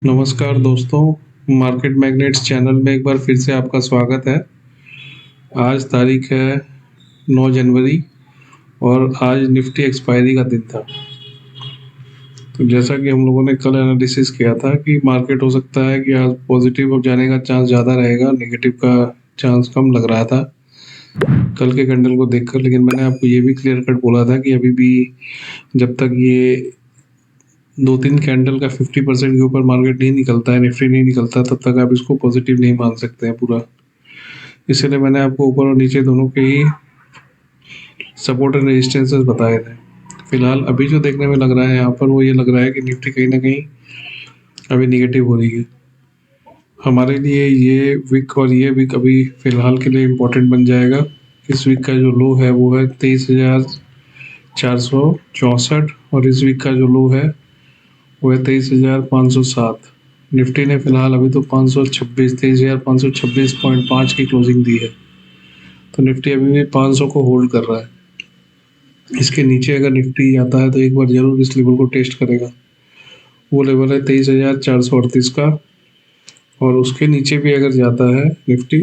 नमस्कार दोस्तों, market magnets channel में एक बार फिर से आपका स्वागत है। आज तारीख है 9 जनवरी और आज निफ्टी एक्सपायरी का दिन था। तो जैसा कि हम लोगों ने कल एनालिसिस किया था कि मार्केट हो सकता है कि आज पॉजिटिव हो जाने का चांस ज़्यादा रहेगा, नेगेटिव का चांस कम लग रहा था कल के कैंडल को देखकर। लेकिन मैंने आपको ये भी क्लियर कट बोला था कि अभी भी जब तक ये 2-3 कैंडल का 50% के ऊपर मार्केट नहीं निकलता है, निफ्टी नहीं निकलता, तब तक आप इसको पॉजिटिव नहीं मान सकते हैं पूरा। इसलिए मैंने आपको ऊपर और नीचे दोनों के ही सपोर्ट एंड रेजिस्टेंसेस बताए थे। फिलहाल अभी जो देखने में लग रहा है यहाँ पर वो ये लग रहा है कि निफ्टी कहीं ना कहीं अभी निगेटिव हो रही है। हमारे लिए ये वीक और ये वीक अभी फ़िलहाल के लिए इम्पोर्टेंट बन जाएगा। इस वीक का जो लो है वो है 23,464 और इस वीक का जो लो है वो है 23,507। निफ्टी ने फिलहाल अभी तो 23,526.5 की क्लोजिंग दी है, तो निफ्टी अभी भी 500 को होल्ड कर रहा है। इसके नीचे अगर निफ्टी आता है तो एक बार जरूर इस लेवल को टेस्ट करेगा। वो लेवल है 23,438 का, और उसके नीचे भी अगर जाता है निफ्टी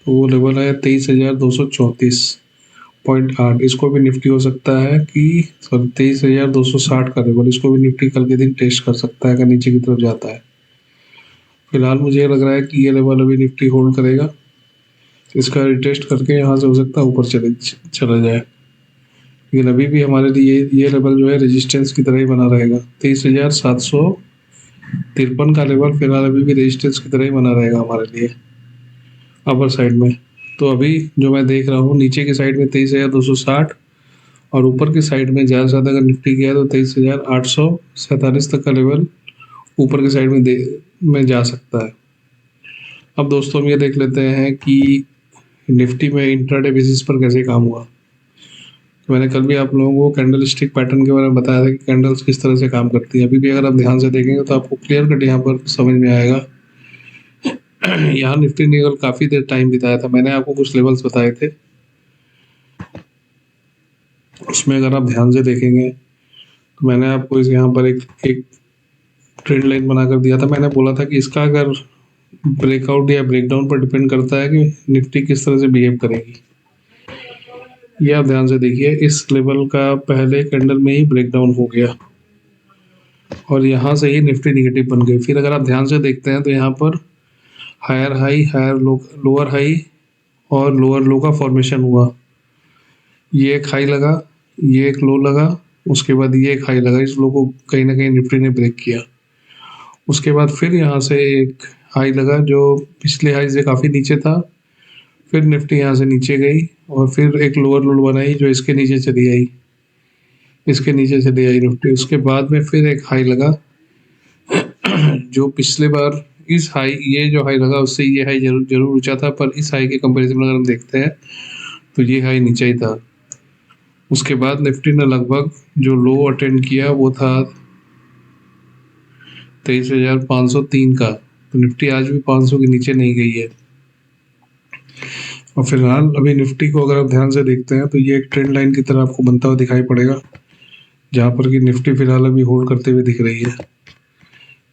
तो वो लेवल है 23,234.8। इसको भी निफ्टी हो सकता है कि 23,260 का लेवल, इसको भी निफ्टी कल के दिन टेस्ट कर सकता है अगर नीचे की तरफ जाता है। फिलहाल मुझे ये लग रहा है कि ये लेवल अभी निफ्टी होल्ड करेगा। इसका रिटेस्ट करके यहाँ से हो सकता है ऊपर चला जाए, लेकिन अभी भी हमारे लिए ये लेवल जो है रेजिस्टेंस की तरह ही बना रहेगा। 23,753 का लेवल फिलहाल अभी भी रेजिस्टेंस की तरह ही बना रहेगा हमारे लिए अपर साइड में। तो अभी जो मैं देख रहा हूँ नीचे की साइड में 23,260 और ऊपर की साइड में ज़्यादा से ज़्यादा अगर निफ्टी गया तो 23,847 तक का लेवल ऊपर की साइड में जा सकता है। अब दोस्तों हम ये देख लेते हैं कि निफ्टी में इंट्राडे बेसिस पर कैसे काम हुआ। तो मैंने कल भी आप लोगों को कैंडल स्टिक पैटर्न के बारे में बताया था कि कैंडल्स किस तरह से काम करती है। अभी भी अगर आप ध्यान से देखेंगे तो आपको क्लियर कट यहाँ पर समझ में आएगा। यहाँ निफ्टी ने कल काफ़ी देर टाइम बिताया था। मैंने आपको कुछ लेवल्स बताए थे, उसमें अगर आप ध्यान से देखेंगे तो मैंने आपको इस यहाँ पर एक ट्रेंड लाइन बनाकर दिया था। मैंने बोला था कि इसका अगर ब्रेकआउट या ब्रेकडाउन पर डिपेंड करता है कि निफ्टी किस तरह से बिहेव करेगी। ये आप ध्यान से देखिए, इस लेवल का पहले कैंडल में ही ब्रेकडाउन हो गया और यहाँ से ही निफ्टी निगेटिव बन गई। फिर अगर आप ध्यान से देखते हैं तो यहाँ पर higher high, higher low, lower high और लोअर लो का फॉर्मेशन हुआ। ये एक हाई लगा, ये एक लो लगा, उसके बाद ये एक हाई लगा। इस लो को कहीं ना कहीं निफ्टी ने ब्रेक किया। उसके बाद फिर यहाँ से एक हाई लगा जो पिछले हाई से काफ़ी नीचे था। फिर निफ्टी यहाँ से नीचे गई और फिर एक लोअर लो बनाई जो इसके नीचे चली आई, इसके नीचे चली आई निफ्टी। उसके बाद में फिर एक हाई लगा जो पिछले बार इस हाई, ये जो हाई लगा उससे ये हाई जरूर ऊंचा था, पर इस हाई के कंपैरिजन में अगर हम देखते हैं तो ये हाई नीचे ही था। उसके बाद निफ्टी ने लगभग जो लो अटेंड किया वो था 23,503 का। तो निफ्टी आज भी 500 के नीचे नहीं गई है। और फिलहाल अभी निफ्टी को अगर आप ध्यान से देखते हैं तो ये एक ट्रेंड लाइन की तरह आपको बनता हुआ दिखाई पड़ेगा, जहाँ पर कि निफ्टी फिलहाल अभी होल्ड करते हुए दिख रही है।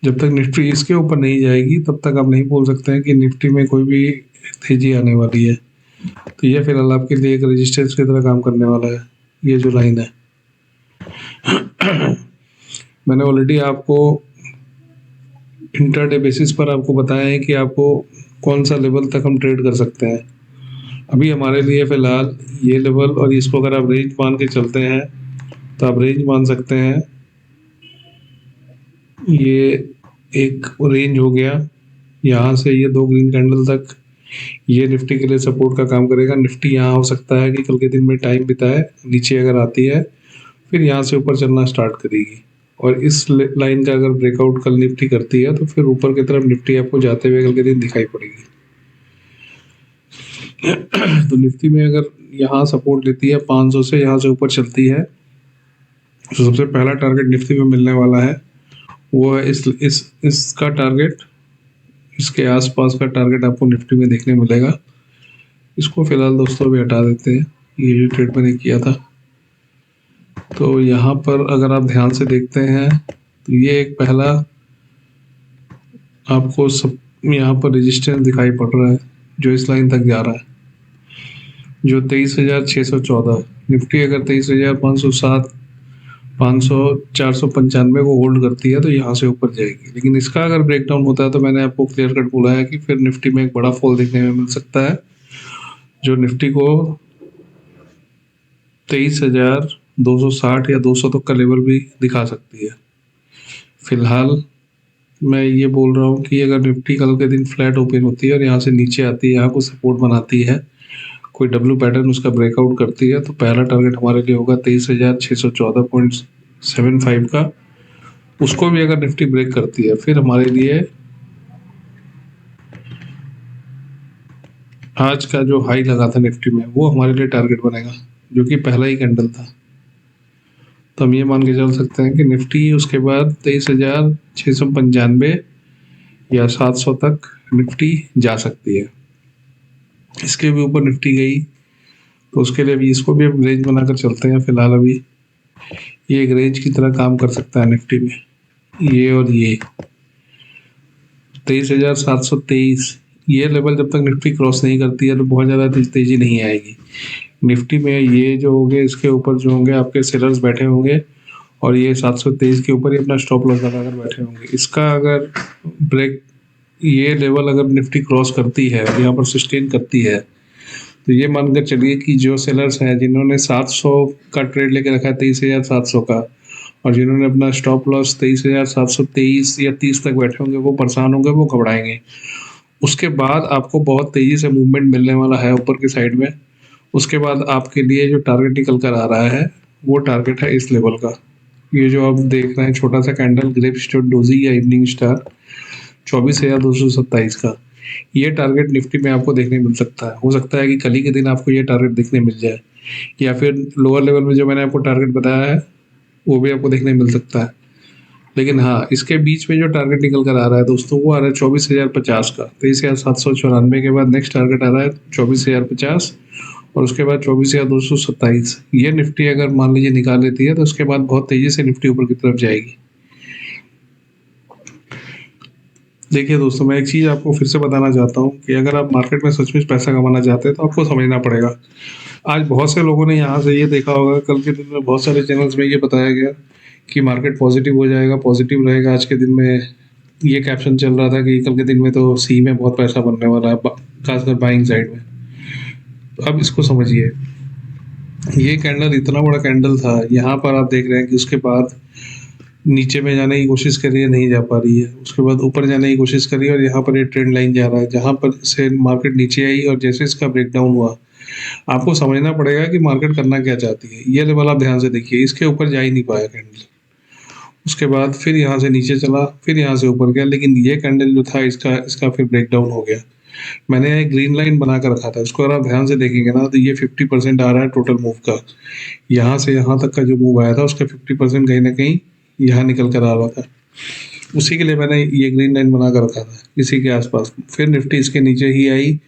जब तक निफ्टी इसके ऊपर नहीं जाएगी तब तक आप नहीं बोल सकते हैं कि निफ्टी में कोई भी तेजी आने वाली है। तो ये फिलहाल आपके लिए एक रेजिस्टेंस की तरह काम करने वाला है, ये जो लाइन है। मैंने ऑलरेडी आपको इंट्राडे बेसिस पर आपको बताया है कि आपको कौन सा लेवल तक हम ट्रेड कर सकते हैं। अभी हमारे लिए फ़िलहाल ये लेवल, और इसको अगर आप रेंज मान के चलते हैं तो आप रेंज मान सकते हैं। ये एक रेंज हो गया, यहाँ से ये 2 ग्रीन कैंडल तक ये निफ्टी के लिए सपोर्ट का काम करेगा। निफ्टी यहाँ हो सकता है कि कल के दिन में टाइम बिताए, नीचे अगर आती है फिर यहाँ से ऊपर चलना स्टार्ट करेगी। और इस लाइन का अगर ब्रेकआउट कल निफ्टी करती है तो फिर ऊपर की तरफ निफ्टी आपको जाते हुए कल के दिन दिखाई पड़ेगी। तो निफ्टी में अगर यहाँ सपोर्ट लेती है 500 से, यहाँ से ऊपर चलती है, तो सबसे पहला टारगेट निफ्टी में मिलने वाला है वो है इसका टारगेट, इसके आसपास का टारगेट आपको निफ्टी में देखने मिलेगा। इसको फिलहाल दोस्तों भी हटा देते हैं। ये जो ट्रेड मैंने किया था। तो यहाँ पर अगर आप ध्यान से देखते हैं तो ये एक पहला आपको सब यहाँ पर रेजिस्टेंस दिखाई पड़ रहा है जो इस लाइन तक जा रहा है, जो 23,614। निफ्टी अगर 23,507, 500, 495 को होल्ड करती है तो यहाँ से ऊपर जाएगी। लेकिन इसका अगर ब्रेकडाउन होता है तो मैंने आपको क्लियर कट बोला है कि फिर निफ्टी में एक बड़ा फॉल देखने में मिल सकता है, जो निफ्टी को 23,260 या 200 तक का लेवल भी दिखा सकती है। फिलहाल मैं ये बोल रहा हूँ कि अगर निफ्टी कल के दिन फ्लैट ओपन होती है और यहाँ से नीचे आती है, यहाँ को सपोर्ट बनाती है, कोई डब्ल्यू पैटर्न उसका ब्रेकआउट करती है, तो पहला टारगेट हमारे लिए होगा 23,614.75 का। उसको भी अगर निफ्टी ब्रेक करती है फिर हमारे लिए आज का जो हाई लगा था निफ्टी में वो हमारे लिए टारगेट बनेगा, जो कि पहला ही कैंडल था। तो हम ये मान के चल सकते हैं कि निफ्टी उसके बाद 23,695 या 700 तक निफ्टी जा सकती है। इसके भी ऊपर निफ्टी गई तो उसके लिए भी इसको भी हम रेंज बनाकर चलते हैं। फिलहाल अभी ये एक रेंज की तरह काम कर सकता है निफ्टी में, ये और ये 23,723 ये लेवल जब तक निफ्टी क्रॉस नहीं करती है तो बहुत ज़्यादा तेजी नहीं आएगी निफ्टी में। ये जो होंगे इसके ऊपर जो होंगे आपके सेलर्स बैठे होंगे और ये 723 के ऊपर ही अपना स्टॉप लॉस लगाकर बैठे होंगे। इसका अगर ब्रेक ये लेवल अगर निफ्टी क्रॉस करती है और यहाँ पर सस्टेन करती है तो ये मानकर चलिए कि जो सेलर्स हैं जिन्होंने 700 का ट्रेड लेके रखा है 23,700 का, और जिन्होंने अपना स्टॉप लॉस 23,723 या 30 तक बैठे होंगे, वो परेशान होंगे, वो घबराएंगे। उसके बाद आपको बहुत तेज़ी से मूवमेंट मिलने वाला है ऊपर की साइड में। उसके बाद आपके लिए जो टारगेट निकल कर आ रहा है वो टारगेट है इस लेवल का। ये जो आप देख रहे हैं छोटा सा कैंडल ग्रेप स्टोन डोजी या इवनिंग स्टार 24,227 का, ये टारगेट निफ्टी में आपको देखने मिल सकता है। हो सकता है कि कल ही के दिन आपको ये टारगेट देखने मिल जाए, या फिर लोअर लेवल में जो मैंने आपको टारगेट बताया है वो भी आपको देखने मिल सकता है। लेकिन हाँ, इसके बीच में जो टारगेट निकल कर आ रहा है दोस्तों वो आ रहा है 24,050 का। 23,794 के बाद नेक्स्ट टारगेट आ रहा है 24,050 और उसके बाद 24,227। ये निफ्टी अगर मान लीजिए निकाल लेती है तो उसके बाद बहुत तेजी से निफ्टी ऊपर की तरफ जाएगी। देखिए दोस्तों, मैं एक चीज़ आपको फिर से बताना चाहता हूँ कि अगर आप मार्केट में सचमुच पैसा कमाना चाहते हैं तो आपको समझना पड़ेगा। आज बहुत से लोगों ने यहाँ से ये देखा होगा, कल के दिन में बहुत सारे चैनल्स में ये बताया गया कि मार्केट पॉजिटिव हो जाएगा, पॉजिटिव रहेगा। आज के दिन में ये कैप्शन चल रहा था कि कल के दिन में तो सी में बहुत पैसा बनने वाला है, खासकर बाइंग साइड में। तो अब इसको समझिए, ये कैंडल इतना बड़ा कैंडल था, यहाँ पर आप देख रहे हैं कि उसके बाद नीचे में जाने की कोशिश कर रही है, नहीं जा पा रही है। उसके बाद ऊपर जाने की कोशिश कर रही है और यहाँ पर ये ट्रेंड लाइन जा रहा है, जहाँ पर से मार्केट नीचे आई और जैसे इसका ब्रेकडाउन हुआ, आपको समझना पड़ेगा कि मार्केट करना क्या चाहती है। ये लेवल आप ध्यान से देखिए, इसके ऊपर जा ही नहीं पाया कैंडल। उसके बाद फिर यहाँ से नीचे चला, फिर यहाँ से ऊपर गया, लेकिन ये कैंडल जो था इसका इसका फिर ब्रेकडाउन हो गया। मैंने एक ग्रीन लाइन बना कर रखा था, उसको अगर आप ध्यान से देखेंगे ना तो ये 50% आ रहा है टोटल मूव का। यहाँ से यहाँ तक का जो मूव आया था उसका 50% कहीं ना कहीं यहाँ निकल कर आ रहा था। उसी के लिए मैंने ये ग्रीन लाइन बना कर रखा था, इसी के आसपास। फिर निफ्टी इसके नीचे ही आई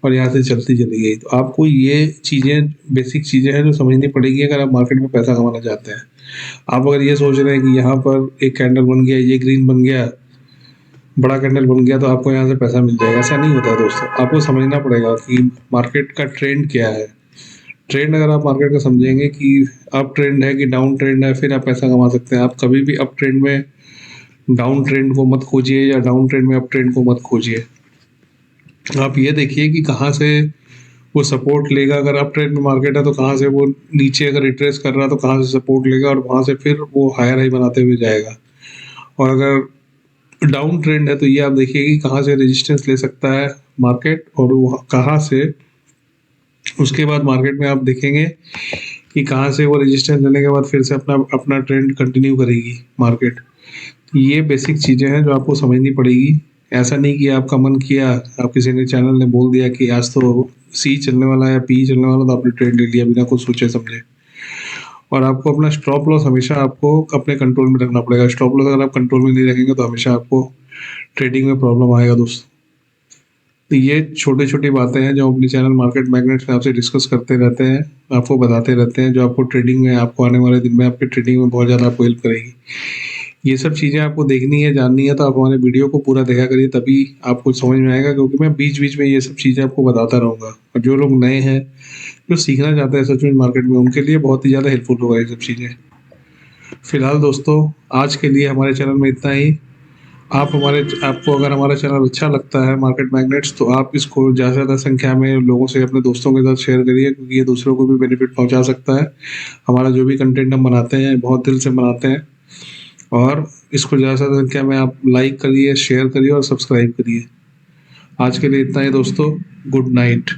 और यहाँ से चलती चली गई। तो आपको ये चीज़ें बेसिक चीज़ें हैं जो समझनी पड़ेगी अगर आप मार्केट में पैसा कमाना चाहते हैं। आप अगर ये सोच रहे हैं कि यहाँ पर एक कैंडल बन गया, ये ग्रीन बन गया, बड़ा कैंडल बन गया, तो आपको यहाँ से पैसा मिल जाएगा, ऐसा नहीं होता है दोस्तों। आपको समझना पड़ेगा कि मार्केट का ट्रेंड क्या है। ट्रेंड अगर आप मार्केट का समझेंगे कि अप ट्रेंड है कि डाउन ट्रेंड है, फिर आप पैसा कमा सकते हैं। आप कभी भी अप ट्रेंड में डाउन ट्रेंड को मत खोजिए या डाउन ट्रेंड में अप ट्रेंड को मत खोजिए। आप ये देखिए कि कहाँ से वो सपोर्ट लेगा। अगर अप ट्रेंड में मार्केट है तो कहाँ से वो नीचे अगर रिट्रेस कर रहा है तो कहाँ से सपोर्ट लेगा और वहाँ से फिर वो हायर हाई बनाते हुए जाएगा। और अगर डाउन ट्रेंड है तो ये आप देखिए कि कहाँ से रेजिस्टेंस ले सकता है मार्केट और वो कहाँ से, उसके बाद मार्केट में आप देखेंगे कि कहाँ से वो रेजिस्टेंस लेने के बाद फिर से अपना अपना ट्रेंड कंटिन्यू करेगी मार्केट। ये बेसिक चीज़ें हैं जो आपको समझनी पड़ेगी। ऐसा नहीं कि आपका मन किया, आप किसी ने चैनल ने बोल दिया कि आज तो सी चलने वाला है या पी चलने वाला, तो आपने ट्रेड ले लिया बिना कुछ सोचे समझे। और आपको अपना स्टॉप लॉस हमेशा आपको अपने कंट्रोल में रखना पड़ेगा। स्टॉप लॉस अगर आप कंट्रोल में नहीं रखेंगे तो हमेशा आपको ट्रेडिंग में प्रॉब्लम आएगा दोस्तों। तो ये छोटी-छोटी बातें हैं जो अपने चैनल मार्केट मैग्नेट्स में आपसे डिस्कस करते रहते हैं, आपको बताते रहते हैं, जो आपको ट्रेडिंग में आपको आने वाले दिन में आपके ट्रेडिंग में बहुत ज़्यादा आपको हेल्प करेगी। ये सब चीज़ें आपको देखनी है, जाननी है, तो आप हमारे वीडियो को पूरा देखा करिए, तभी आपको समझ में आएगा, क्योंकि मैं बीच-बीच में ये सब चीज़ें आपको बताता रहूँगा। और जो लोग नए हैं, जो सीखना चाहते हैं सच में मार्केट में, उनके लिए बहुत ही ज़्यादा हेल्पफुल होगा ये सब चीज़ें। फिलहाल दोस्तों, आज के लिए हमारे चैनल में इतना ही। आपको अगर हमारा चैनल अच्छा लगता है मार्केट मैग्नेट्स, तो आप इसको ज़्यादा से ज़्यादा संख्या में लोगों से, अपने दोस्तों के साथ शेयर करिए, क्योंकि ये दूसरों को भी बेनिफिट पहुंचा सकता है। हमारा जो भी कंटेंट हम बनाते हैं बहुत दिल से बनाते हैं, और इसको ज़्यादा से ज़्यादा संख्या में आप लाइक करिए, शेयर करिए और सब्सक्राइब करिए। आज के लिए इतना ही दोस्तों, गुड नाइट।